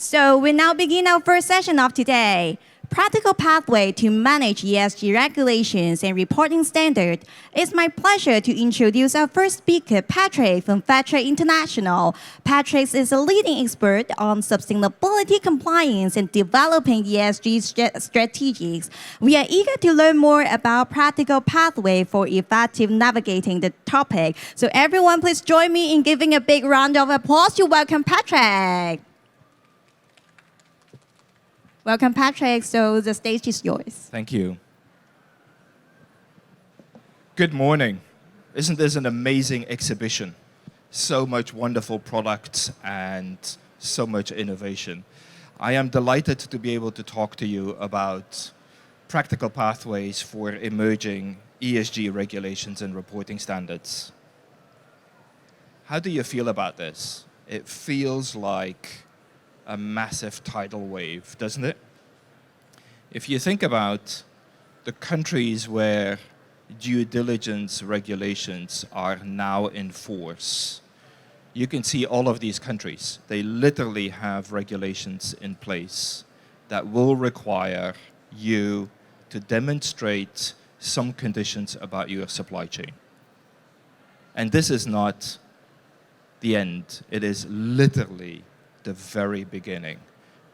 So we now begin our first session of today. Practical pathway to manage ESG regulations and reporting standard. It's my pleasure to introduce our first speaker, Patrick from Patrick International. Patrick is a leading expert on sustainability compliance and developing ESG strategies. We are eager to learn more about practical pathway for effective navigating the topic. So everyone, please join me in giving a big round of applause to welcome Patrick. Welcome, Patrick. So the stage is yours. Thank you. Good morning. Isn't this an amazing exhibition? So much wonderful products and so much innovation. I am delighted to be able to talk to you about practical pathways for emerging ESG regulations and reporting standards. How do you feel about this? It feels like a massive tidal wave, doesn't it? If you think about the countries where due diligence regulations are now in force, you can see all of these countries. They literally have regulations in place that will require you to demonstrate some conditions about your supply chain. And this is not the end. It is literally the very beginning.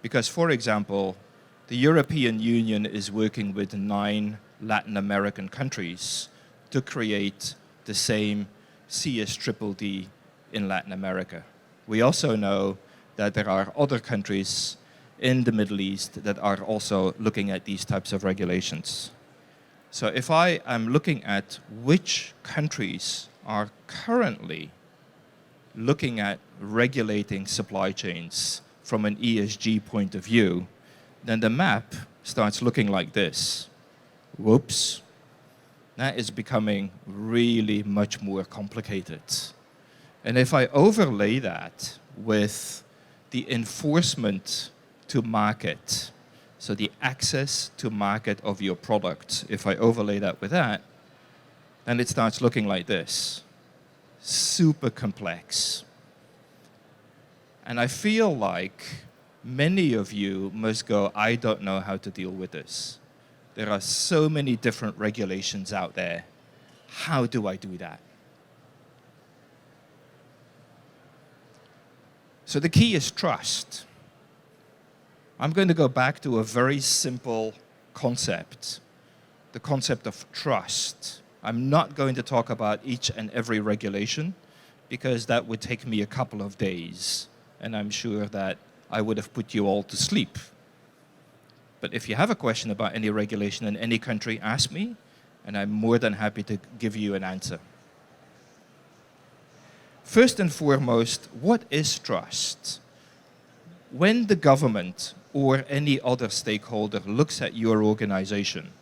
Because, for example, the European Union is working with 9 Latin American countries to create the same CSDDD in Latin America. We also know that there are other countries in the Middle East that are also looking at these types of regulations. So if I am looking at which countries are currently looking at regulating supply chains from an ESG point of view, then the map starts looking like this. Whoops. That is becoming really much more complicated. And if I overlay that with the enforcement to market, so the access to market of your product, if I overlay that with that, then it starts looking like this. Super complex. And I feel like many of you must go, I don't know how to deal with this. There are so many different regulations out there. How do I do that? So the key is trust. I'm going to go back to a very simple concept, the concept of trust. I'm not going to talk about each and every regulation because that would take me a couple of days, and I'm sure that I would have put you all to sleep. But if you have a question about any regulation in any country, ask me, and I'm more than happy to give you an answer. First and foremost, what is trust? When the government or any other stakeholder looks at your organization,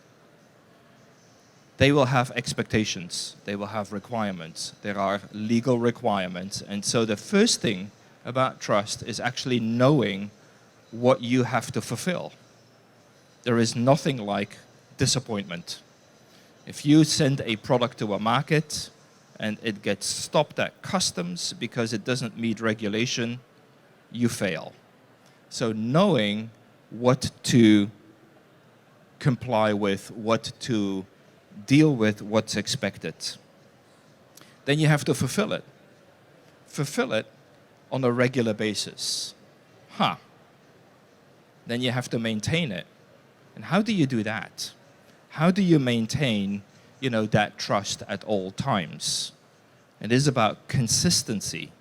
they will have expectations, they will have requirements. There are legal requirements, and so the first thing about trust is actually knowing what you have to fulfill. There is nothing like disappointment. If you send a product to a market and it gets stopped at customs because it doesn't meet regulation, you fail. So knowing what to comply with, what to deal with, what's expected. Then you have to fulfill it. Fulfill it on a regular basis. Then you have to maintain it. And how do you do that? How do you maintain, that trust at all times? It is about consistency.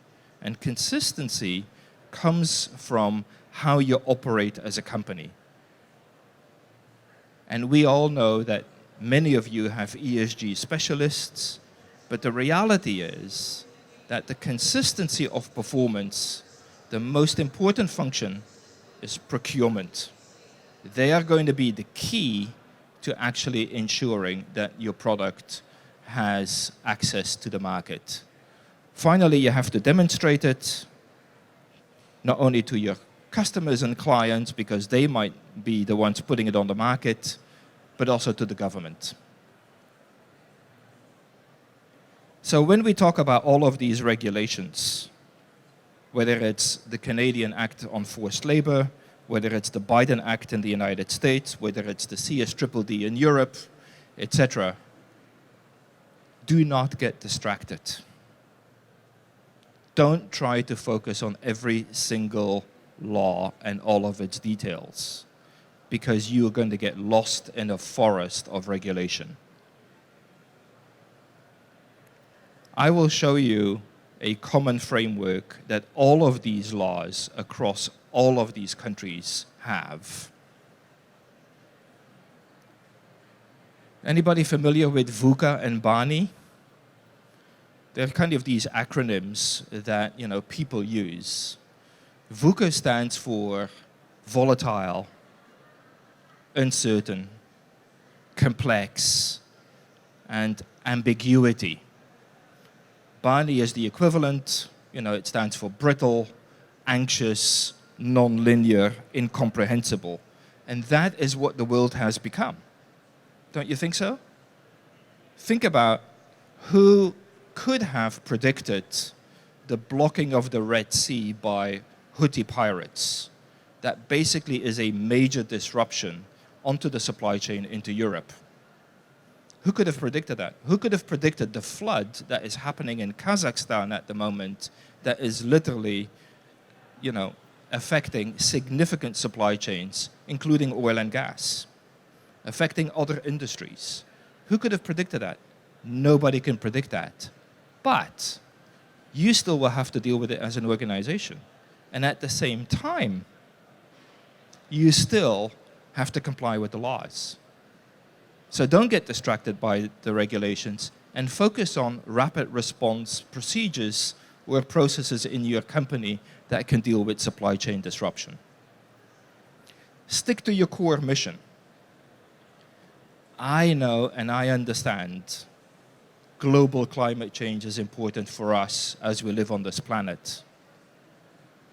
And consistency comes from how you operate as a company. And we all know that many of you have ESG specialists, but the reality is that the consistency of performance, the most important function is procurement. They are going to be the key to actually ensuring that your product has access to the market. Finally, you have to demonstrate it, not only to your customers and clients, because they might be the ones putting it on the market, but also to the government. So when we talk about all of these regulations, whether it's the Canadian Act on Forced Labor, whether it's the Biden Act in the United States, whether it's the CSDD in Europe, etc. Do not get distracted. Don't try to focus on every single law and all of its details, because you are going to get lost in a forest of regulation. I will show you a common framework that all of these laws across all of these countries have. Anybody familiar with VUCA and BANI? They're kind of these acronyms that people use. VUCA stands for volatile, uncertain, complex, and ambiguity. BANI is the equivalent. It stands for brittle, anxious, non-linear, incomprehensible. And that is what the world has become. Don't you think so? Think about who could have predicted the blocking of the Red Sea by Houthi pirates. That basically is a major disruption onto the supply chain into Europe. Who could have predicted that? Who could have predicted the flood that is happening in Kazakhstan at the moment that is literally, affecting significant supply chains, including oil and gas, affecting other industries? Who could have predicted that? Nobody can predict that. But you still will have to deal with it as an organization. And at the same time, you still have to comply with the laws. So don't get distracted by the regulations and focus on rapid response procedures or processes in your company that can deal with supply chain disruption. Stick to your core mission. I know and I understand global climate change is important for us as we live on this planet.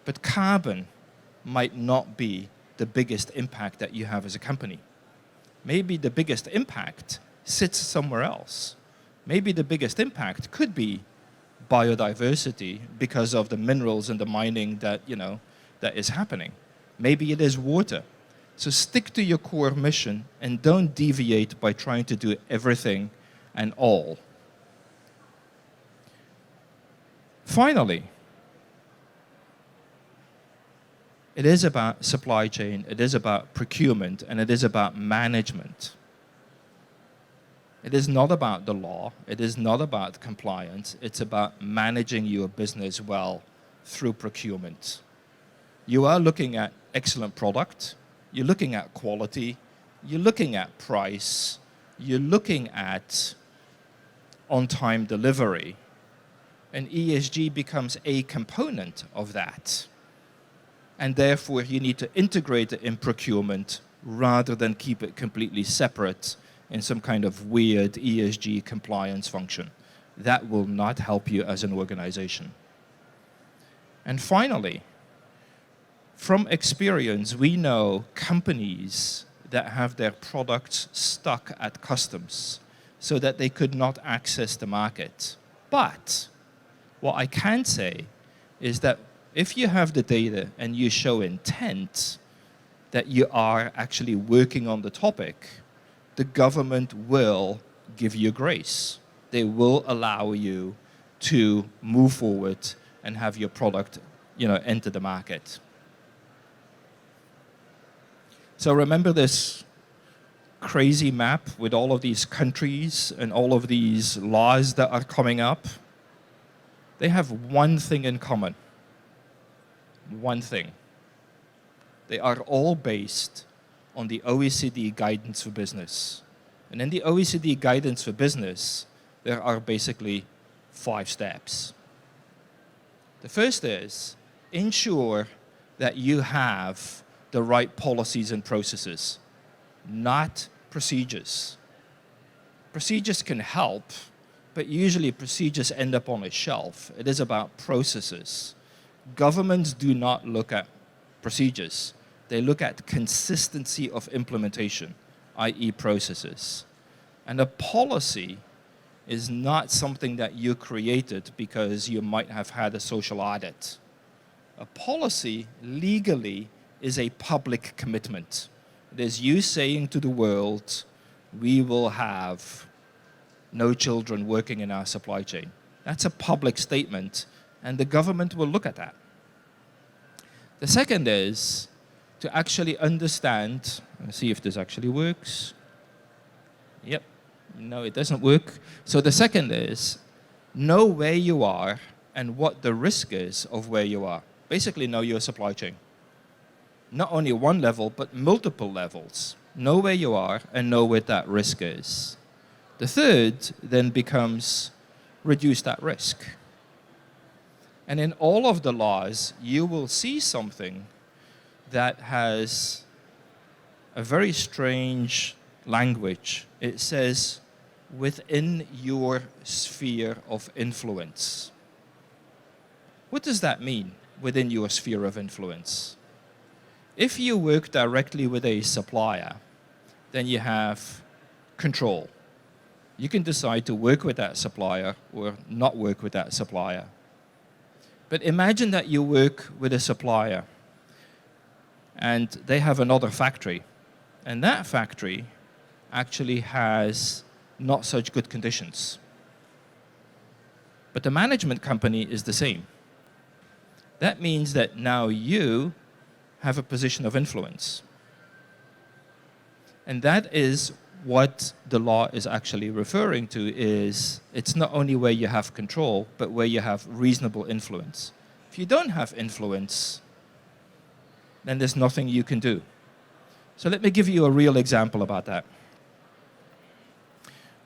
But carbon might not be the biggest impact that you have as a company. Maybe the biggest impact sits somewhere else. Maybe the biggest impact could be biodiversity because of the minerals and the mining that is happening. Maybe it is water. So stick to your core mission and don't deviate by trying to do everything and all. Finally, it is about supply chain, it is about procurement, and it is about management. It is not about the law, it is not about compliance, it's about managing your business well through procurement. You are looking at excellent product, you're looking at quality, you're looking at price, you're looking at on-time delivery, and ESG becomes a component of that. And therefore, you need to integrate it in procurement rather than keep it completely separate in some kind of weird ESG compliance function. That will not help you as an organization. And finally, from experience, we know companies that have their products stuck at customs so that they could not access the market. But what I can say is that if you have the data and you show intent that you are actually working on the topic, the government will give you grace. They will allow you to move forward and have your product, enter the market. So remember this crazy map with all of these countries and all of these laws that are coming up? They have one thing in common. One thing. They are all based on the OECD guidance for business. And in the OECD guidance for business, there are basically 5 steps. The first is ensure that you have the right policies and processes, not procedures. Procedures can help, but usually procedures end up on a shelf. It is about processes. Governments do not look at procedures. They look at consistency of implementation, i.e. processes. And a policy is not something that you created because you might have had a social audit. A policy legally is a public commitment. It is you saying to the world, we will have no children working in our supply chain. That's a public statement, and the government will look at that. The second is to actually understand, let's see if this actually works. Yep, no, it doesn't work. So the second is, know where you are and what the risk is of where you are. Basically, know your supply chain. Not only one level, but multiple levels. Know where you are and know what that risk is. The third then becomes reduce that risk. And in all of the laws, you will see something that has a very strange language. It says, within your sphere of influence. What does that mean, within your sphere of influence? If you work directly with a supplier, then you have control. You can decide to work with that supplier or not work with that supplier. But imagine that you work with a supplier and they have another factory, and that factory actually has not such good conditions. But the management company is the same. That means that now you have a position of influence. And that is what the law is actually referring to, is it's not only where you have control, but where you have reasonable influence. If you don't have influence, then there's nothing you can do. So let me give you a real example about that.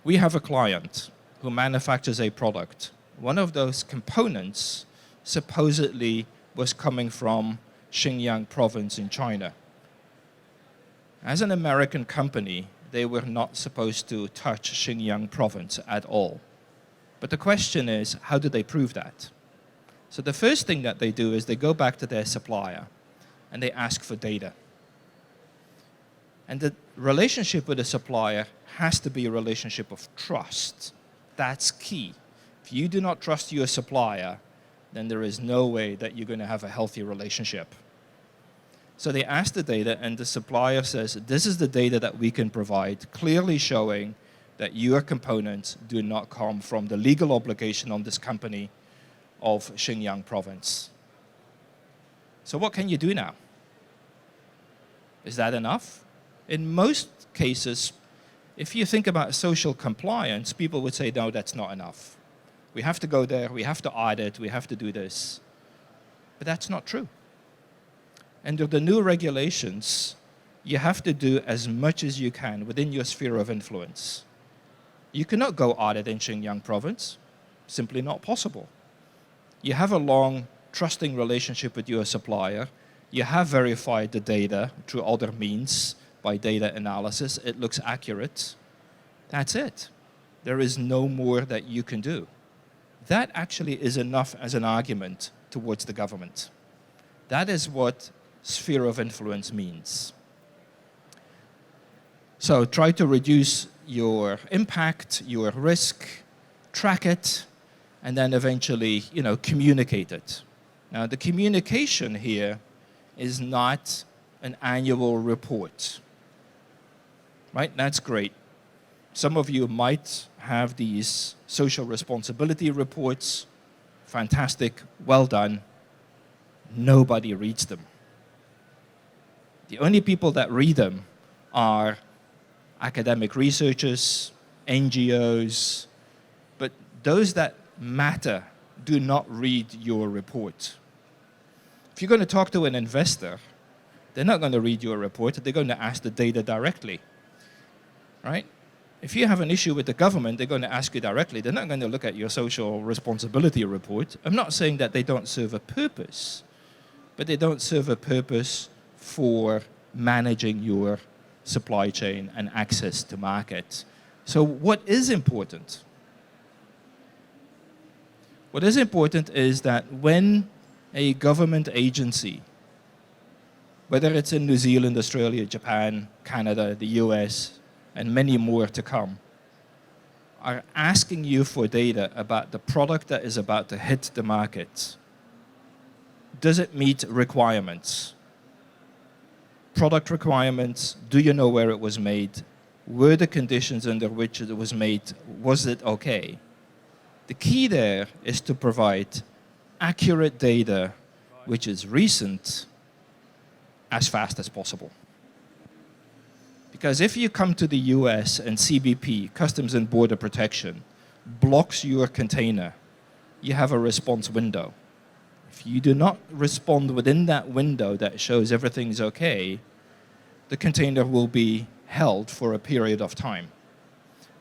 We have a client who manufactures a product. One of those components supposedly was coming from Xinjiang province in China. As an American company, they were not supposed to touch Xinjiang province at all. But the question is, how do they prove that? So the first thing that they do is they go back to their supplier and they ask for data. And the relationship with the supplier has to be a relationship of trust. That's key. If you do not trust your supplier, then there is no way that you're going to have a healthy relationship. So they ask the data, and the supplier says, this is the data that we can provide, clearly showing that your components do not come from the legal obligation on this company of Xinjiang province. So what can you do now? Is that enough? In most cases, if you think about social compliance, people would say, no, that's not enough. We have to go there, we have to audit, we have to do this. But that's not true. Under the new regulations, you have to do as much as you can within your sphere of influence. You cannot go audit in Xinjiang province. Simply not possible. You have a long, trusting relationship with your supplier. You have verified the data through other means by data analysis. It looks accurate. That's it. There is no more that you can do. That actually is enough as an argument towards the government. That is what sphere of influence means. So try to reduce your impact, your risk, track it, and then eventually, communicate it. Now, the communication here is not an annual report, right? That's great. Some of you might have these social responsibility reports. Fantastic, well done. Nobody reads them. The only people that read them are academic researchers, NGOs, but those that matter do not read your report. If you're going to talk to an investor, they're not going to read your report. They're going to ask the data directly, right? If you have an issue with the government, they're going to ask you directly. They're not going to look at your social responsibility report. I'm not saying that they don't serve a purpose, but they don't serve a purpose for managing your supply chain and access to market. So what is important? What is important is that when a government agency, whether it's in New Zealand, Australia, Japan, Canada, the US, and many more to come, are asking you for data about the product that is about to hit the market, does it meet requirements? Product requirements, do you know where it was made? Were the conditions under which it was made, was it okay? The key there is to provide accurate data, which is recent, as fast as possible. Because if you come to the US and CBP, Customs and Border Protection, blocks your container, you have a response window. If you do not respond within that window that shows everything's okay, the container will be held for a period of time.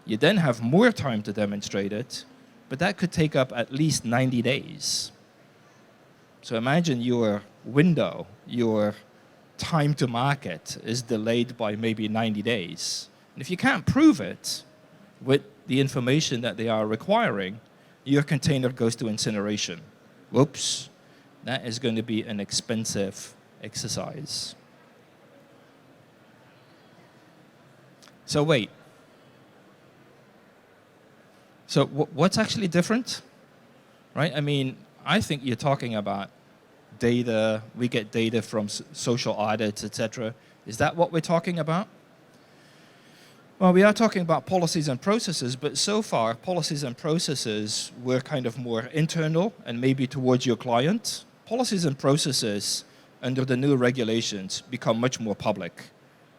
You then have more time to demonstrate it, but that could take up at least 90 days. So imagine your window, your time to market is delayed by maybe 90 days. And if you can't prove it with the information that they are requiring, your container goes to incineration. Whoops, that is going to be an expensive exercise. So wait. So what's actually different? Right? I mean, I think you're talking about data, we get data from social audits, etc. Is that what we're talking about? Well, we are talking about policies and processes, but so far, policies and processes were kind of more internal and maybe towards your client. Policies and processes under the new regulations become much more public.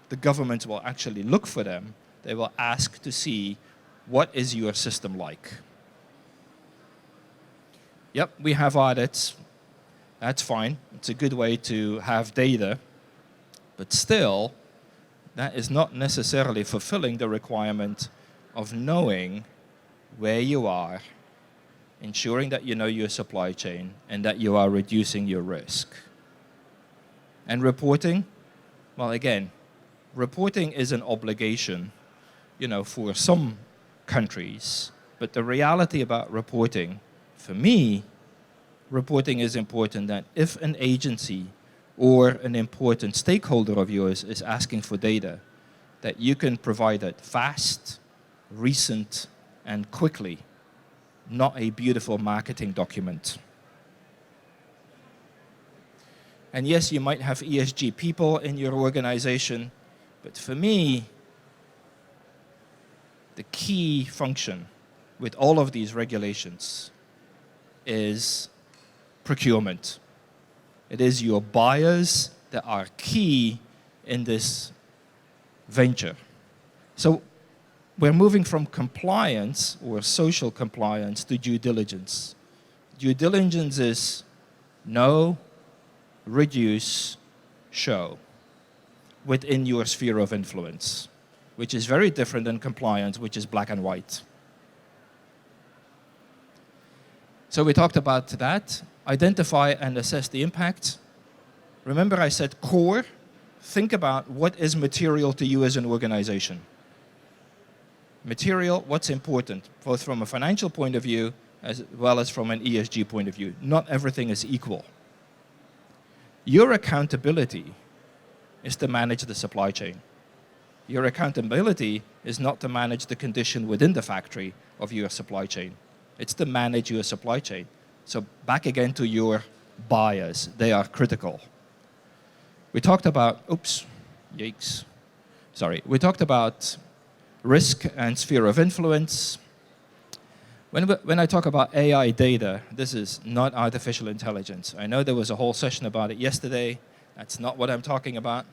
The government will actually look for them. They will ask to see, what is your system like? Yep, we have audits. That's fine. It's a good way to have data. But still, that is not necessarily fulfilling the requirement of knowing where you are, ensuring that you know your supply chain, and that you are reducing your risk. And reporting, well, again, reporting is an obligation, for some countries. But the reality about reporting, for me, reporting is important that if an agency or an important stakeholder of yours is asking for data, that you can provide it fast, recent, and quickly, not a beautiful marketing document. And yes, you might have ESG people in your organization, but for me, the key function with all of these regulations is procurement. It is your buyers that are key in this venture. So we're moving from compliance or social compliance to due diligence. Due diligence is know, reduce, show within your sphere of influence, which is very different than compliance, which is black and white. So we talked about that. Identify and assess the impact. Remember I said core. Think about what is material to you as an organization. Material, what's important, both from a financial point of view as well as from an ESG point of view. Not everything is equal. Your accountability is to manage the supply chain. Your accountability is not to manage the condition within the factory of your supply chain. It's to manage your supply chain. So back again to your buyers. They are critical. We talked about, we talked about risk and sphere of influence. When I talk about AI data, this is not artificial intelligence. I know there was a whole session about it yesterday. That's not what I'm talking about.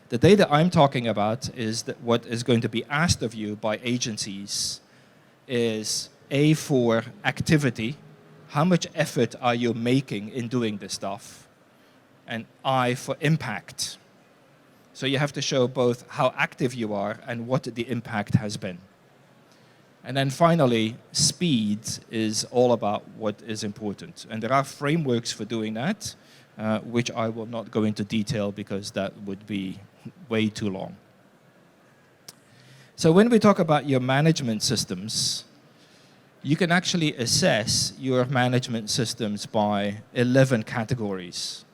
The data I'm talking about is that what is going to be asked of you by agencies is A, for activity. How much effort are you making in doing this stuff? And I, for impact. So you have to show both how active you are and what the impact has been. And then finally, speed is all about what is important. And there are frameworks for doing that, which I will not go into detail because that would be way too long. So when we talk about your management systems, you can actually assess your management systems by 11 categories.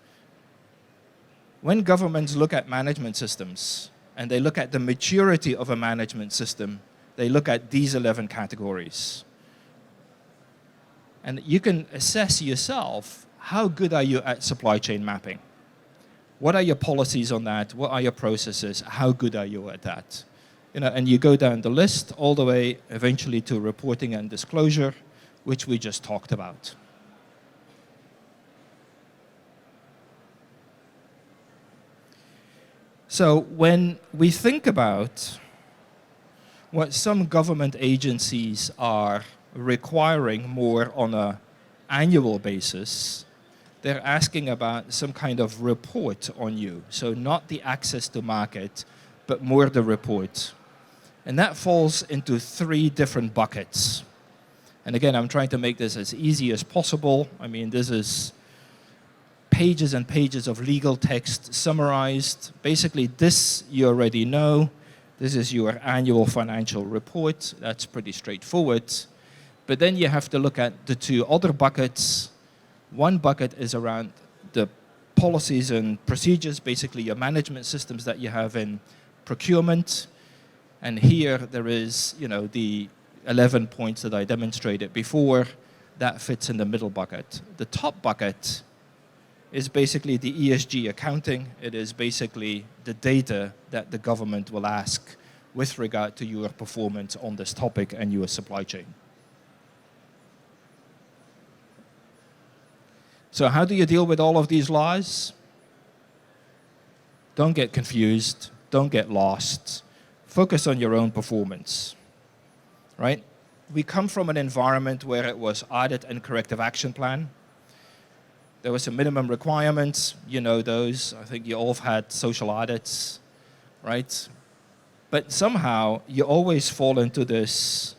When governments look at management systems and they look at the maturity of a management system, they look at these 11 categories. And you can assess yourself how good are you at supply chain mapping? What are your policies on that? What are your processes? How good are you at that? And you go down the list all the way eventually to reporting and disclosure, which we just talked about. So when we think about what some government agencies are requiring more on an annual basis, they're asking about some kind of report on you. So not the access to market, but more the report. And that falls into 3 different buckets. And again, I'm trying to make this as easy as possible. I mean, this is pages and pages of legal text summarized. Basically, this you already know. This is your annual financial report. That's pretty straightforward. But then you have to look at the 2 other buckets. One bucket is around the policies and procedures, basically your management systems that you have in procurement. And here there is, the 11 points that I demonstrated before. That fits in the middle bucket. The top bucket is basically the ESG accounting. It is basically the data that the government will ask with regard to your performance on this topic and your supply chain. So how do you deal with all of these laws? Don't get confused. Don't get lost. Focus on your own performance, right? We come from an environment where it was audit and corrective action plan. There were some minimum requirements, you know those. I think you all have had social audits, right? But somehow you always fall into this,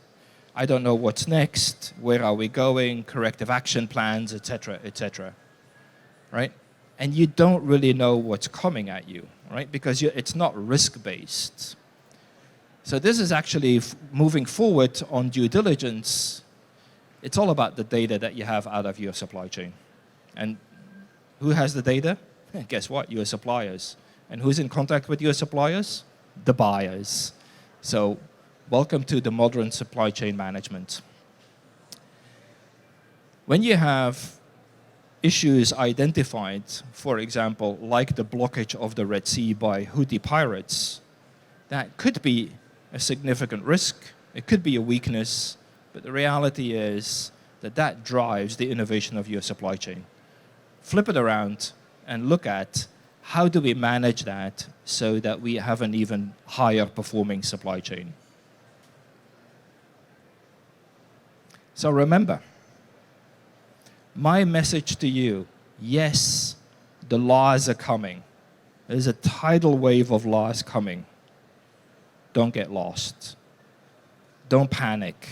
I don't know what's next, where are we going, corrective action plans, etc., right? And you don't really know what's coming at you, right? Because it's not risk-based. So this is actually moving forward on due diligence. It's all about the data that you have out of your supply chain. And who has the data? Guess what? Your suppliers. And who's in contact with your suppliers? The buyers. So welcome to the modern supply chain management. When you have issues identified, for example, like the blockage of the Red Sea by Houthi pirates, that could be a significant risk. It could be a weakness. But the reality is that drives the innovation of your supply chain. Flip it around and look at how do we manage that so that we have an even higher performing supply chain. So remember, my message to you, yes, the laws are coming. There's a tidal wave of laws coming. Don't get lost. Don't panic.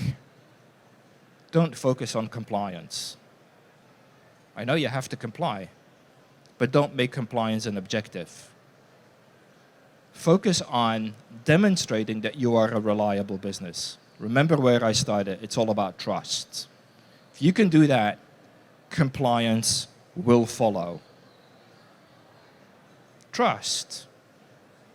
Don't focus on compliance. I know you have to comply, but don't make compliance an objective. Focus on demonstrating that you are a reliable business. Remember where I started. It's all about trust. If you can do that, compliance will follow. Trust.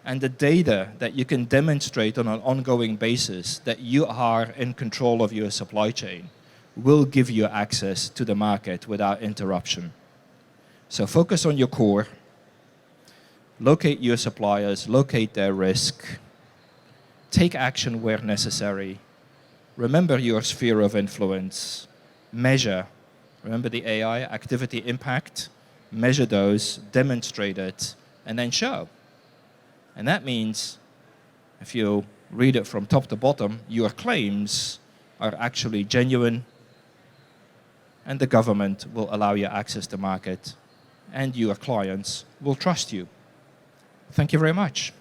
And the data that you can demonstrate on an ongoing basis that you are in control of your supply chain will give you access to the market without interruption. So focus on your core. Locate your suppliers, locate their risk. Take action where necessary. Remember your sphere of influence. Measure. Remember the AI, activity impact. Measure those, demonstrate it, and then show. And that means, if you read it from top to bottom, your claims are actually genuine, and the government will allow you access to market, and your clients will trust you. Thank you very much.